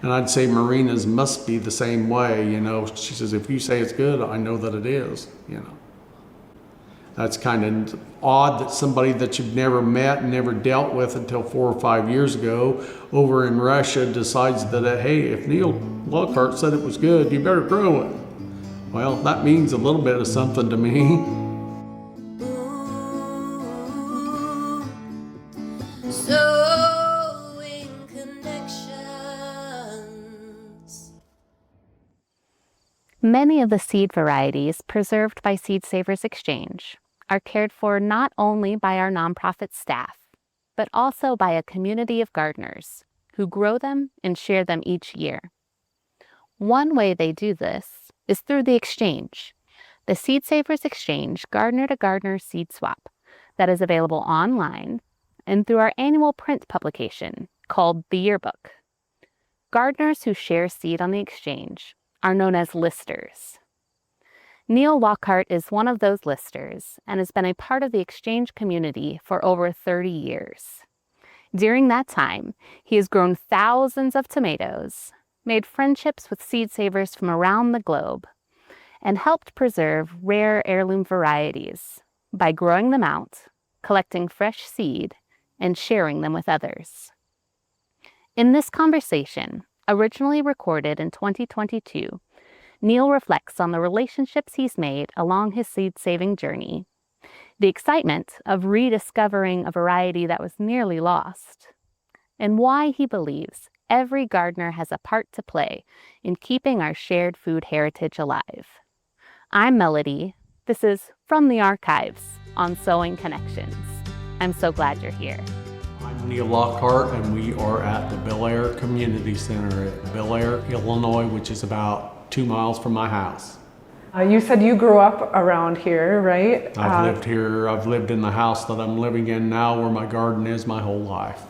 And I'd say Marina's must be the same way, you know. She says, if you say it's good, I know that it is, you know. That's kind of odd that somebody that you've never met and never dealt with until 4 or 5 years ago over in Russia decides that, hey, if Neil Lockhart said it was good, you better grow it. Well, that means a little bit of something to me. Sewing connections. Many of the seed varieties preserved by Seed Savers Exchange are cared for not only by our nonprofit staff, but also by a community of gardeners who grow them and share them each year. One way they do this is through the exchange, the Seed Savers Exchange gardener-to-gardener seed swap that is available online and through our annual print publication called The Yearbook. Gardeners who share seed on the exchange are known as listers. Neil Lockhart is one of those listers and has been a part of the exchange community for over 30 years. During that time, he has grown thousands of tomatoes, made friendships with seed savers from around the globe, and helped preserve rare heirloom varieties by growing them out, collecting fresh seed, and sharing them with others. In this conversation, originally recorded in 2022, Neil reflects on the relationships he's made along his seed-saving journey, the excitement of rediscovering a variety that was nearly lost, and why he believes every gardener has a part to play in keeping our shared food heritage alive. I'm Melody. This is From the Archives on Sewing Connections. I'm so glad you're here. I'm Neil Lockhart, and we are at the Bel Air Community Center at Bel Air, Illinois, which is about 2 miles from my house. You said you grew up around here, right? I've lived here. I've lived in the house that I'm living in now where my garden is my whole life.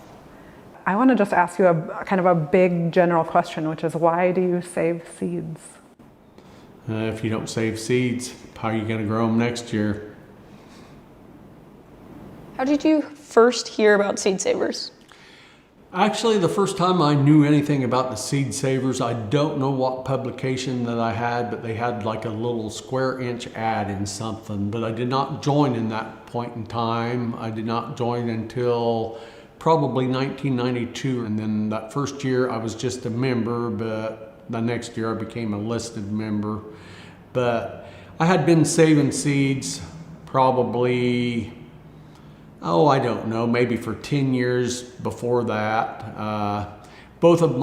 I want to just ask you a kind of a big general question, which is why do you save seeds? If you don't save seeds, how are you going to grow them next year? How did you first hear about Seed Savers? Actually, the first time I knew anything about the Seed Savers, I don't know what publication that I had, but they had like a little square inch ad in something, but I did not join in that point in time. I did not join until probably 1992, and then that first year I was just a member, but the next year I became a listed member. But I had been saving seeds probably, I don't know, maybe for 10 years before that. From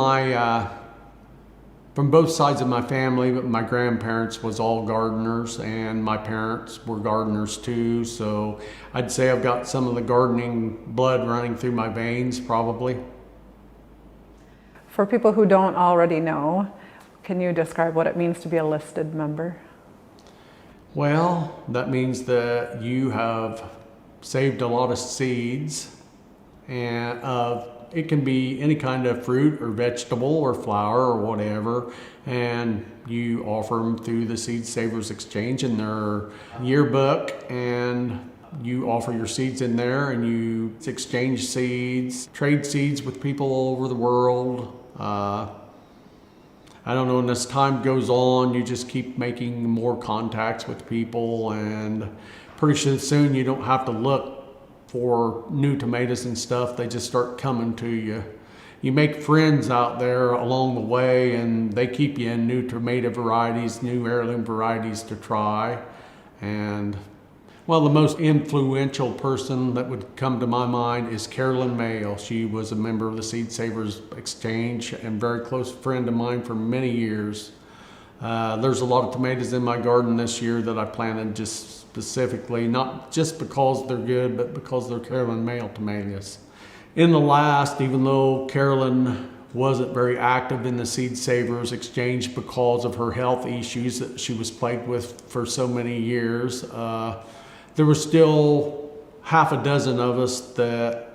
both sides of my family, but my grandparents was all gardeners and my parents were gardeners too. So I'd say I've got some of the gardening blood running through my veins probably. For people who don't already know, can you describe what it means to be a listed member? Well, that means that you have saved a lot of seeds, and it can be any kind of fruit or vegetable or flower or whatever, and you offer them through the Seed Savers Exchange in their yearbook, and you offer your seeds in there and you exchange seeds, trade seeds with people all over the world. I don't know, and as time goes on, you just keep making more contacts with people, and pretty soon you don't have to look for new tomatoes and stuff. They just start coming to you. You make friends out there along the way, and they keep you in new tomato varieties, new heirloom varieties to try. And well, the most influential person that would come to my mind is Carolyn Mayle. She was a member of the Seed Savers Exchange and very close friend of mine for many years. There's a lot of tomatoes in my garden this year that I planted just specifically, not just because they're good, but because they're Carolyn Mayle tomatoes. In the last, even though Carolyn wasn't very active in the Seed Savers Exchange because of her health issues that she was plagued with for so many years, there were still half a dozen of us that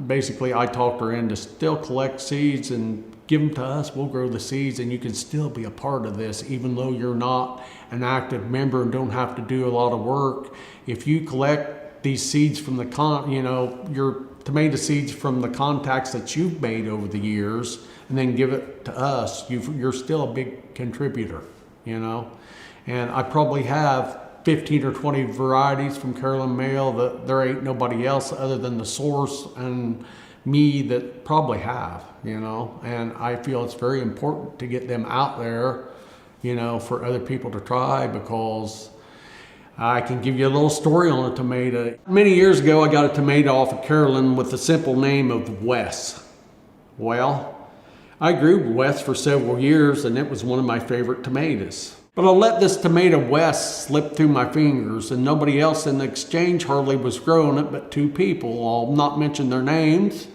basically I talked her in to still collect seeds and give them to us. We'll grow the seeds and you can still be a part of this even though you're not an active member and don't have to do a lot of work. If you collect these seeds from your tomato seeds from the contacts that you've made over the years, and then give it to us, you're still a big contributor, And I probably have 15 or 20 varieties from Carolyn Mail that there ain't nobody else other than the source and me that probably have, And I feel it's very important to get them out there, for other people to try, because I can give you a little story on a tomato. Many years ago, I got a tomato off of Carolyn with the simple name of Wes. Well, I grew Wes for several years, and it was one of my favorite tomatoes. But I let this tomato Wes slip through my fingers, and nobody else in the exchange hardly was growing it but 2 people. I'll not mention their names,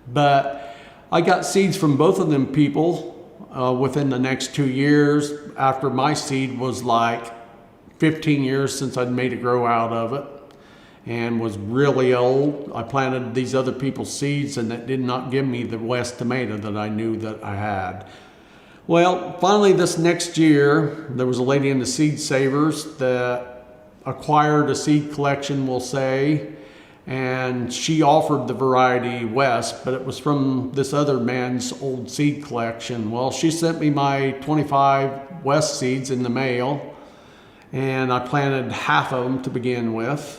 but I got seeds from both of them people within the next 2 years, after my seed was like 15 years since I'd made a grow out of it and was really old. I planted these other people's seeds, and that did not give me the West tomato that I knew that I had. Well, finally this next year, there was a lady in the Seed Savers that acquired a seed collection, we'll say, and she offered the variety West, but it was from this other man's old seed collection. Well, she sent me my 25 West seeds in the mail, and I planted half of them to begin with.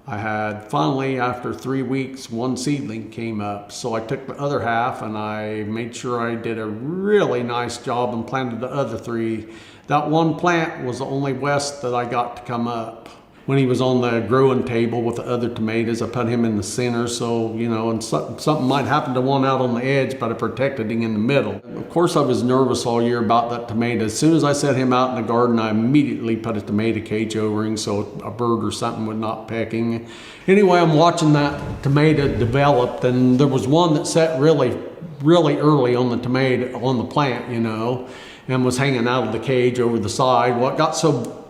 I had finally, after 3 weeks, 1 seedling came up. So I took the other half and I made sure I did a really nice job and planted the other 3. That one plant was the only West that I got to come up. When he was on the growing table with the other tomatoes, I put him in the center, so, and something might happen to one out on the edge, but I protected him in the middle. Of course, I was nervous all year about that tomato. As soon as I set him out in the garden, I immediately put a tomato cage over him so a bird or something would not peck him. Anyway, I'm watching that tomato develop, and there was one that set really, really early on the plant, and was hanging out of the cage over the side. Well, it got so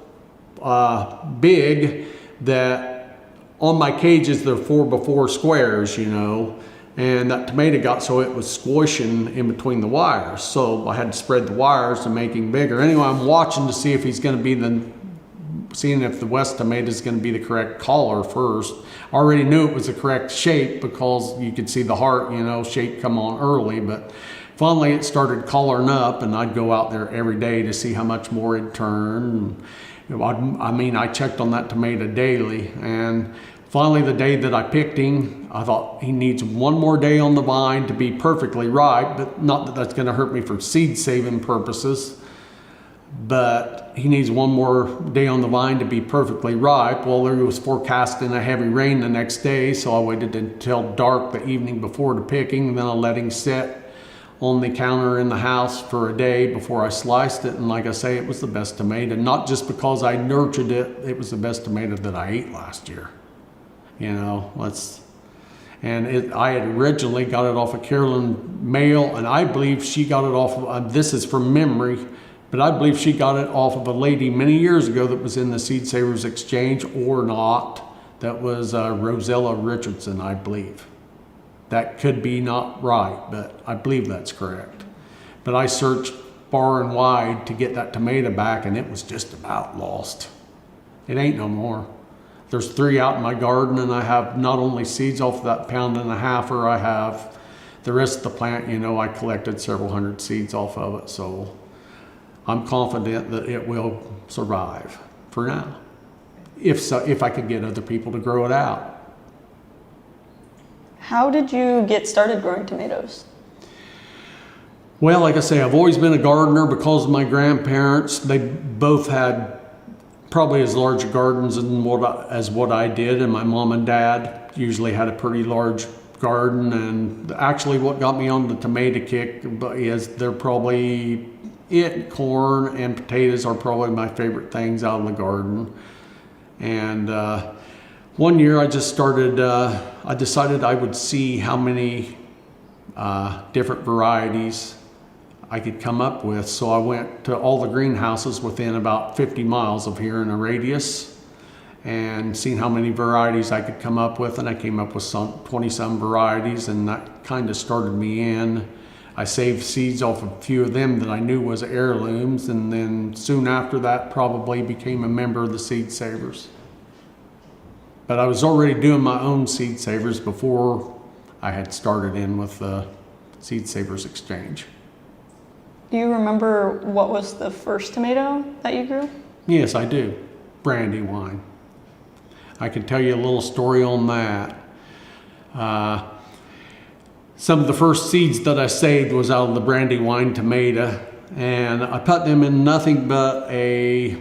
big that on my cages they're 4x4 squares, and that tomato got so it was squishing in between the wires, so I had to spread the wires to make him bigger. Anyway, I'm watching to see if he's going to be seeing if the West tomato is going to be the correct color first. I already knew it was the correct shape because you could see the heart, shape come on early, but finally it started coloring up, and I'd go out there every day to see how much more it turned. I checked on that tomato daily, and finally the day that I picked him, I thought he needs 1 more day on the vine to be perfectly ripe, but not that that's going to hurt me for seed saving purposes, but he needs 1 more day on the vine to be perfectly ripe. Well, there was forecasting a heavy rain the next day, so I waited until dark the evening before to pick him, and then I let him sit on the counter in the house for a day before I sliced it. And like I say, it was the best tomato, not just because I nurtured it, it was the best tomato that I ate last year. I had originally got it off of Carolyn Mail, and I believe she got it off of, this is from memory, but I believe she got it off of a lady many years ago that was in the Seed Savers Exchange, or not. That was Rosella Richardson, I believe. That could be not right, but I believe that's correct. But I searched far and wide to get that tomato back, and it was just about lost. It ain't no more. There's 3 out in my garden, and I have not only seeds off of that 1.5-pounder, I have the rest of the plant. I collected several hundred seeds off of it, so I'm confident that it will survive for now. If I could get other people to grow it out. How did you get started growing tomatoes? Well, like I say, I've always been a gardener because of my grandparents. They both had probably as large gardens as what I did, and my mom and dad usually had a pretty large garden. And actually what got me on the tomato kick is they're probably corn and potatoes are probably my favorite things out of the garden. And one year I just started, I decided I would see how many different varieties I could come up with. So I went to all the greenhouses within about 50 miles of here in a radius and seen how many varieties I could come up with. And I came up with 20-some varieties, and that kind of started me in. I saved seeds off a few of them that I knew was heirlooms, and then soon after that probably became a member of the Seed Savers. But I was already doing my own seed savers before I had started in with the Seed Savers Exchange. Do you remember what was the first tomato that you grew? Yes, I do. Brandywine. I can tell you a little story on that. Some of the first seeds that I saved was out of the Brandywine tomato, and I put them in nothing but a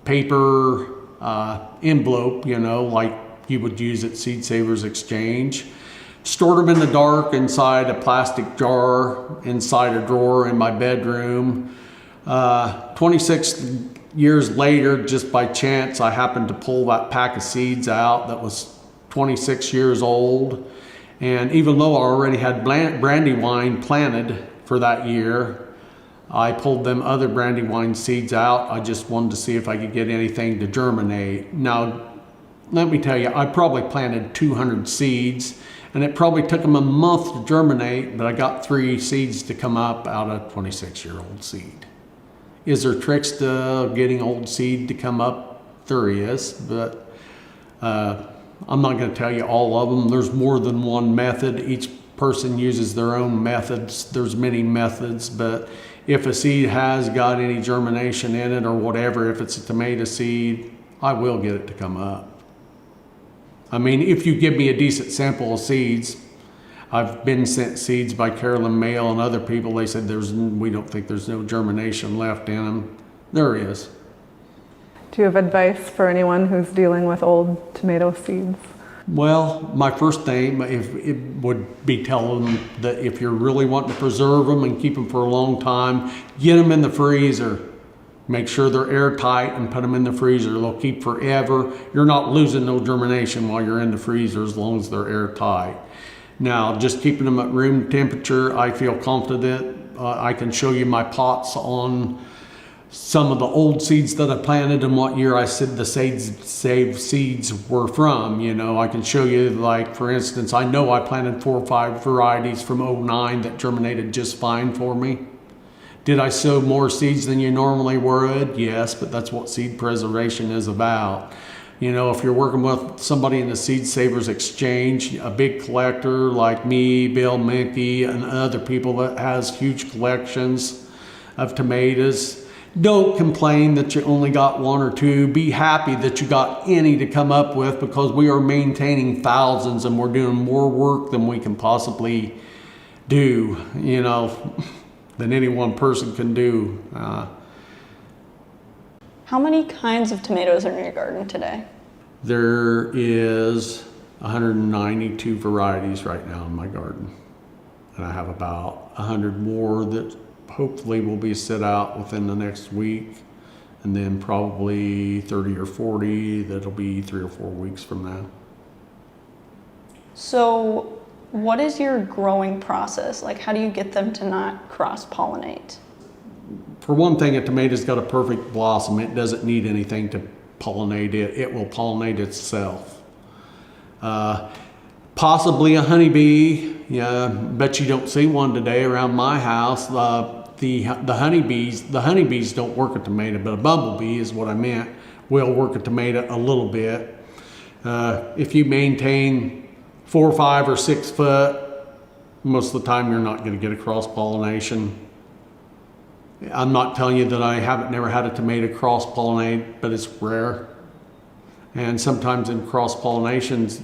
paper envelope, you know, like you would use at Seed Savers Exchange. Stored them in the dark inside a plastic jar, inside a drawer in my bedroom. 26 years later, just by chance, I happened to pull that pack of seeds out that was 26 years old. And even though I already had Brandywine planted for that year, I pulled them other Brandywine seeds out. I just wanted to see if I could get anything to germinate. Now, let me tell you, I probably planted 200 seeds, and it probably took them a month to germinate, but I got 3 seeds to come up out of 26-year-old seed. Is there tricks to getting old seed to come up? There is, but I'm not going to tell you all of them. There's more than one method. Each person uses their own methods. There's many methods, but if a seed has got any germination in it or whatever, if it's a tomato seed, I will get it to come up. I mean, if you give me a decent sample of seeds, I've been sent seeds by Carolyn Mail and other people. They said we don't think there's no germination left in them. There is. Do you have advice for anyone who's dealing with old tomato seeds? Well, my first thing it would be telling them that if you're really wanting to preserve them and keep them for a long time, get them in the freezer. Make sure they're airtight and put them in the freezer. They'll keep forever. You're not losing no germination while you're in the freezer as long as they're airtight. Now, just keeping them at room temperature, I feel confident. I can show you my pots on some of the old seeds that I planted and what year I said the saved seeds were from. You know, I can show you, like, for instance, I know I planted 4 or 5 varieties from '09 that germinated just fine for me. Did I sow more seeds than you normally would? Yes, but that's what seed preservation is about. You know, if you're working with somebody in the Seed Savers Exchange, a big collector like me, Bill Minke, and other people that has huge collections of tomatoes, don't complain that you only got 1 or 2. Be happy that you got any to come up with, because we are maintaining thousands and we're doing more work than we can possibly do, you know, than any one person can do. How many kinds of tomatoes are in your garden today? There is 192 varieties right now in my garden. And I have about 100 more that hopefully will be set out within the next week. And then probably 30 or 40 that'll be 3 or 4 weeks from now. So what is your growing process? Like, how do you get them to not cross-pollinate? For one thing, a tomato's got a perfect blossom. It doesn't need anything to pollinate it. It will pollinate itself. Possibly a honeybee. Yeah, bet you don't see one today around my house. The honeybees don't work a tomato, but a bumblebee is what I meant, will work a tomato a little bit. If you maintain 4, 5, or 6 foot, most of the time you're not going to get a cross-pollination. I'm not telling you that I never had a tomato cross-pollinate, but it's rare. And sometimes in cross-pollinations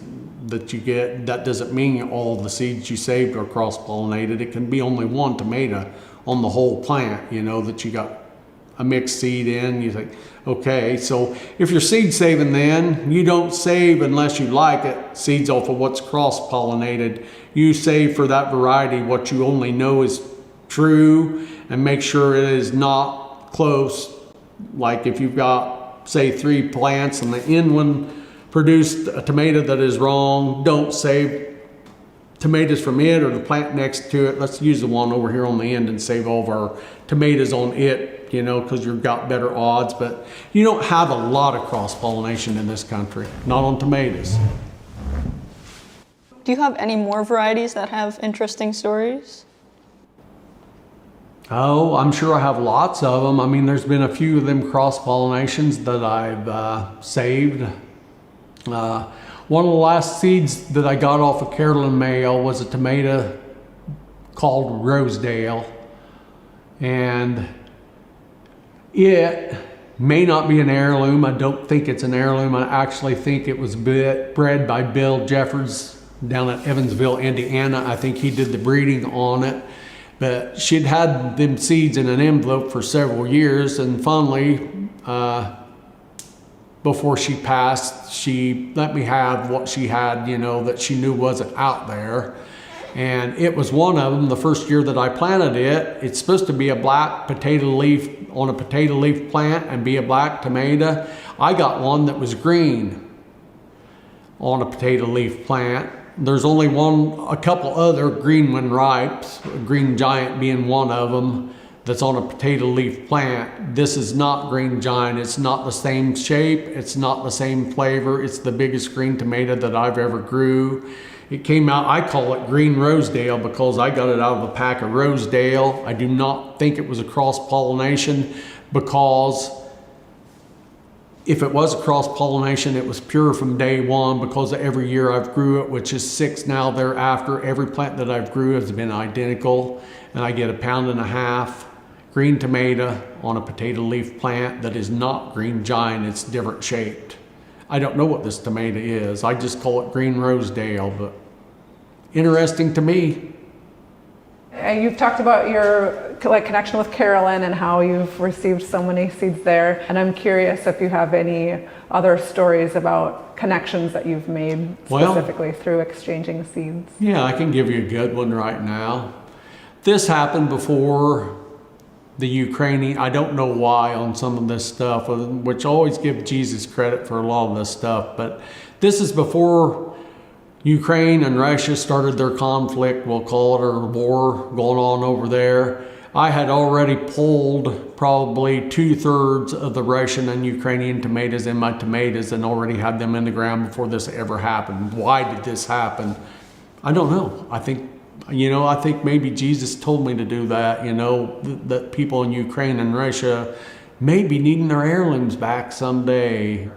that you get, that doesn't mean all the seeds you saved are cross-pollinated. It can be only one tomato on the whole plant, you know, that you got a mixed seed in. You think, okay, so if you're seed saving, then you don't save unless you like it, seeds off of what's cross-pollinated. You save for that variety what you only know is true, and make sure it is not close. Like if you've got, say, 3 plants and the end one produced a tomato that is wrong, don't save tomatoes from it or the plant next to it. Let's use the one over here on the end and save all of our tomatoes on it, you know, because you've got better odds. But you don't have a lot of cross-pollination in this country, not on tomatoes. Do you have any more varieties that have interesting stories? Oh, I'm sure I have lots of them. I mean, there's been a few of them cross-pollinations that I've saved. One of the last seeds that I got off of Carolyn Mayo was a tomato called Rosedale, and it may not be an heirloom. I don't think it's an heirloom. I actually think it was bred by Bill Jeffers down at Evansville, Indiana. I think he did the breeding on it. But she'd had them seeds in an envelope for several years, and finally, before she passed, she let me have what she had, you know, that she knew wasn't out there. And it was one of them. The first year that I planted it, it's supposed to be a black potato leaf on a potato leaf plant and be a black tomato. I got one that was green on a potato leaf plant. There's only a couple other green when ripes, Green Giant being one of them, that's on a potato leaf plant. This is not Green Giant. It's not the same shape. It's not the same flavor. It's the biggest green tomato that I've ever grew. It came out, I call it Green Rosedale because I got it out of a pack of Rosedale. I do not think it was a cross-pollination, because if it was a cross-pollination, it was pure from day one, because every year I've grew it, which is 6 now thereafter. Every plant that I've grew has been identical, and I get 1.5 pounds green tomato on a potato leaf plant that is not Green Giant. It's different shaped. I don't know what this tomato is. I just call it Green Rosedale, but interesting to me. You've talked about your connection with Carolyn and how you've received so many seeds there. And I'm curious if you have any other stories about connections that you've made specifically through exchanging seeds. Yeah, I can give you a good one right now. This happened before the Ukrainian, I don't know why on some of this stuff, which always give Jesus credit for a lot of this stuff, but this is before Ukraine and Russia started their conflict, we'll call it, or war going on over there. I had already pulled probably 2/3 of the Russian and Ukrainian tomatoes in my tomatoes and already had them in the ground before this ever happened. Why did this happen? I don't know. I think maybe Jesus told me to do that, that people in Ukraine and Russia may be needing their heirlooms back someday.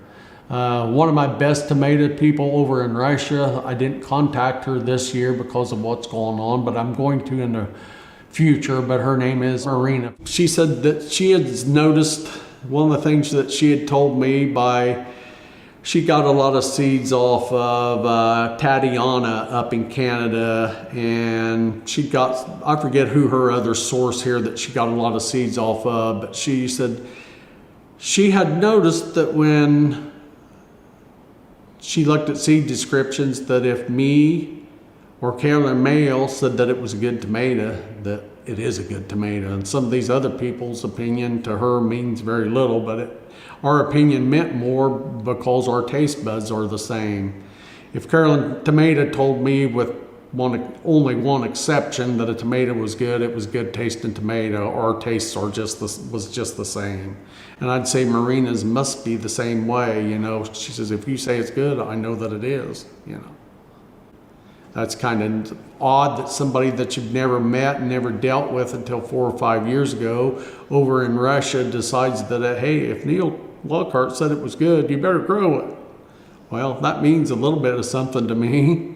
One of my best tomato people over in Russia, I didn't contact her this year because of what's going on, but I'm going to in the future, but her name is Marina. She said that she had noticed one of the things that she had told me she got a lot of seeds off of Tatiana up in Canada, and she got, I forget who her other source here that she got a lot of seeds off of, but she said she had noticed that when she looked at seed descriptions, that if me or Carolyn Mayo said that it was a good tomato, that it is a good tomato. And some of these other people's opinion to her means very little, but our opinion meant more because our taste buds are the same. If Carolyn Tomato told me with only one exception that a tomato was good, it was good tasting tomato, our tastes was just the same. And I'd say Marina's must be the same way, She says, if you say it's good, I know that it is, That's kind of odd that somebody that you've never met and never dealt with until 4 or 5 years ago over in Russia decides that, hey, if Neil Lockhart said it was good, you better grow it. Well, that means a little bit of something to me.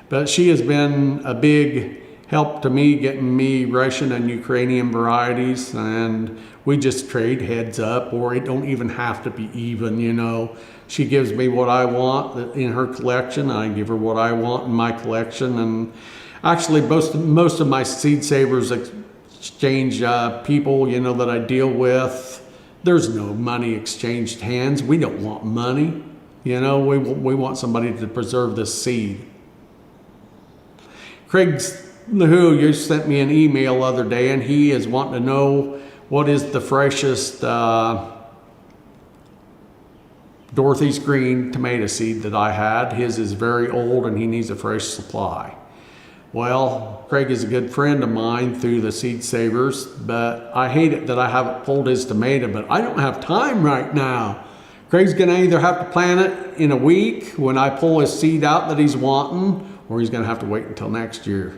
But she has been a big help to me getting me Russian and Ukrainian varieties, and we just trade heads up, or it don't even have to be even, She gives me what I want in her collection, and I give her what I want in my collection. And actually, most of my Seed Savers exchange people, that I deal with, there's no money exchanged hands. We don't want money. We want somebody to preserve this seed. Craig LaHoo, you sent me an email the other day, and he is wanting to know what is the freshest Dorothy's Green tomato seed that I had. His is very old and he needs a fresh supply. Well, Craig is a good friend of mine through the Seed Savers, but I hate it that I haven't pulled his tomato, but I don't have time right now. Craig's gonna either have to plant it in a week when I pull his seed out that he's wanting, or he's gonna have to wait until next year.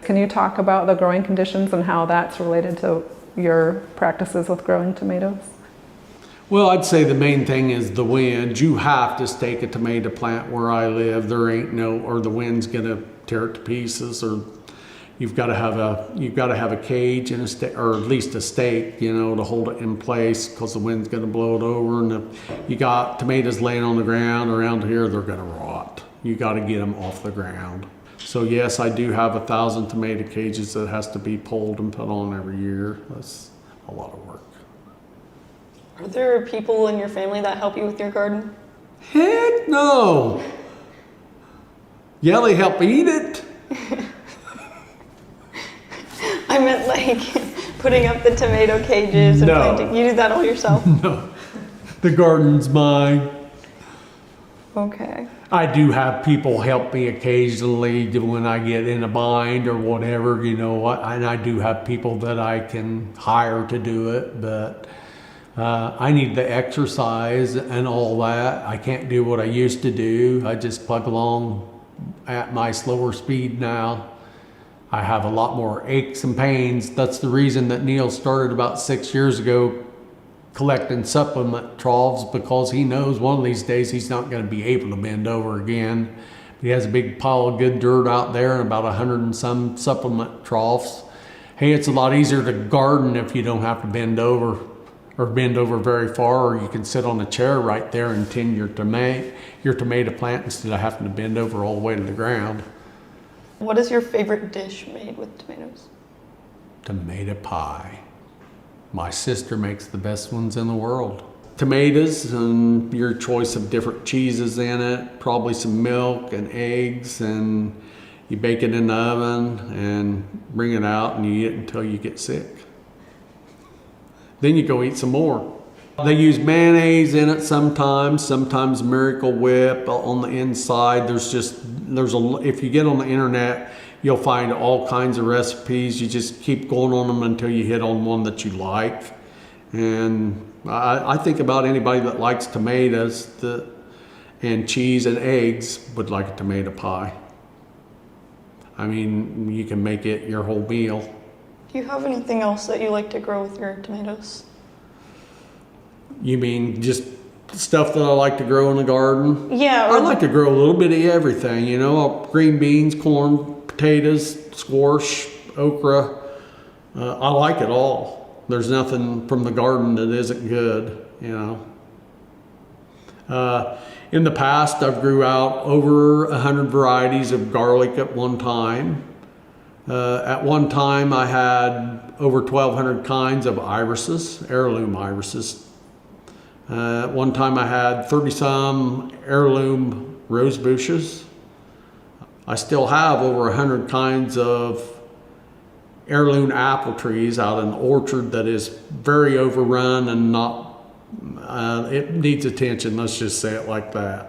Can you talk about the growing conditions and how that's related to your practices with growing tomatoes? Well, I'd say the main thing is the wind. You have to stake a tomato plant where I live. There ain't no, or the wind's gonna tear it to pieces, or you've got to have a cage and or at least a stake, you know, to hold it in place because the wind's gonna blow it over. And if you got tomatoes laying on the ground around here, they're gonna rot. You got to get them off the ground. So yes, I do have 1,000 tomato cages that has to be pulled and put on every year. That's a lot of work. Are there people in your family that help you with your garden? Heck no. Yeah, they help eat it. I meant like putting up the tomato cages and No. planting. You do that all yourself? No, the garden's mine. Okay. I do have people help me occasionally when I get in a bind or whatever, you know, and I do have people that I can hire to do it, but I need the exercise and all that. I can't do what I used to do. I just plug along at my slower speed now. I have a lot more aches and pains. That's the reason that Neil started about 6 years ago collecting supplement troughs, because he knows one of these days he's not going to be able to bend over again. He has a big pile of good dirt out there and about 100 and some supplement troughs. Hey, it's a lot easier to garden if you don't have to bend over or bend over very far, or you can sit on a chair right there and tend your tomato plant instead of having to bend over all the way to the ground. What is your favorite dish made with tomatoes? Tomato pie. My sister makes the best ones in the world. Tomatoes and your choice of different cheeses in it, probably some milk and eggs, and you bake it in the oven and bring it out and you eat it until you get sick. Then you go eat some more. They use mayonnaise in it sometimes Miracle Whip on the inside. If you get on the internet, you'll find all kinds of recipes. You just keep going on them until you hit on one that you like. And I think about anybody that likes tomatoes and cheese and eggs would like a tomato pie. I mean, you can make it your whole meal. Do you have anything else that you like to grow with your tomatoes? You mean just stuff that I like to grow in the garden? Yeah. I like to grow a little bit of everything, you know, green beans, corn, potatoes, squash, okra. I like it all. There's nothing from the garden that isn't good, you know. In the past, I've grew out over 100 varieties of garlic at one time. At one time, I had over 1,200 kinds of irises, heirloom irises. At one time, I had 30-some heirloom rose bushes. I still have over 100 kinds of heirloom apple trees out in an orchard that is very overrun and it needs attention, let's just say it like that.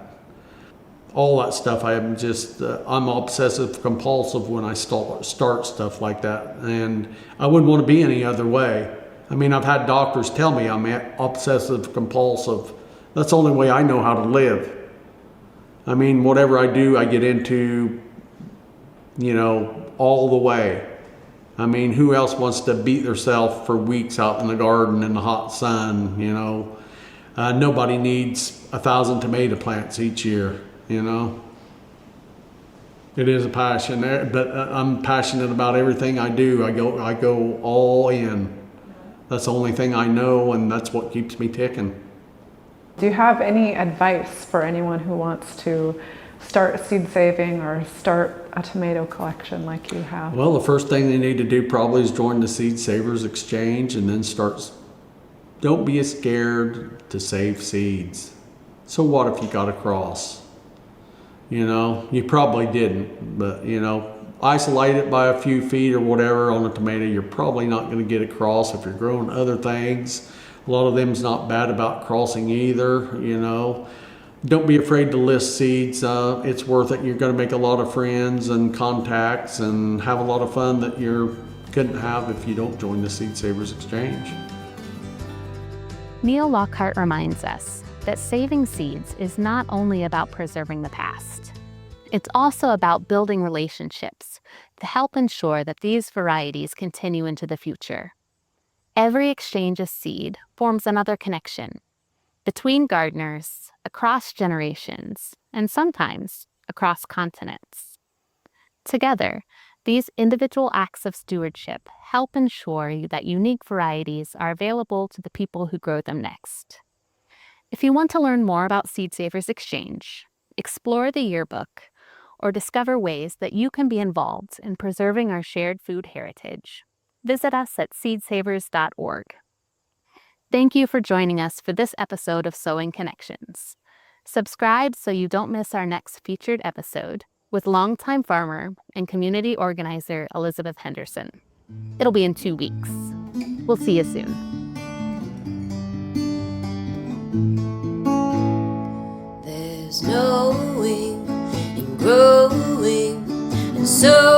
All that stuff, I'm obsessive compulsive when I start stuff like that, and I wouldn't want to be any other way. I mean, I've had doctors tell me I'm obsessive compulsive. That's the only way I know how to live. I mean, whatever I do, I get into, you know, all the way. I mean, who else wants to beat themselves for weeks out in the garden in the hot sun, you know? Nobody needs 1,000 tomato plants each year, you know? It is a passion, but I'm passionate about everything I do. I go all in. That's the only thing I know, and that's what keeps me ticking. Do you have any advice for anyone who wants to start seed saving or start a tomato collection like you have? Well, the first thing they need to do probably is join the Seed Savers Exchange and then don't be scared to save seeds. So what if you got a cross? You know, you probably didn't, but you know, isolate it by a few feet or whatever on a tomato, you're probably not going to get a cross. If you're growing other things, a lot of them's not bad about crossing either, you know. Don't be afraid to list seeds. It's worth it. You're going to make a lot of friends and contacts and have a lot of fun that you couldn't have if you don't join the Seed Savers Exchange. Neil Lockhart reminds us that saving seeds is not only about preserving the past. It's also about building relationships to help ensure that these varieties continue into the future. Every exchange of seed forms another connection, between gardeners, across generations, and sometimes across continents. Together, these individual acts of stewardship help ensure that unique varieties are available to the people who grow them next. If you want to learn more about Seed Savers Exchange, explore the yearbook, or discover ways that you can be involved in preserving our shared food heritage, visit us at seedsavers.org. Thank you for joining us for this episode of Sowing Connections. Subscribe so you don't miss our next featured episode with longtime farmer and community organizer Elizabeth Henderson. It'll be in 2 weeks. We'll see you soon. There's knowing and growing and so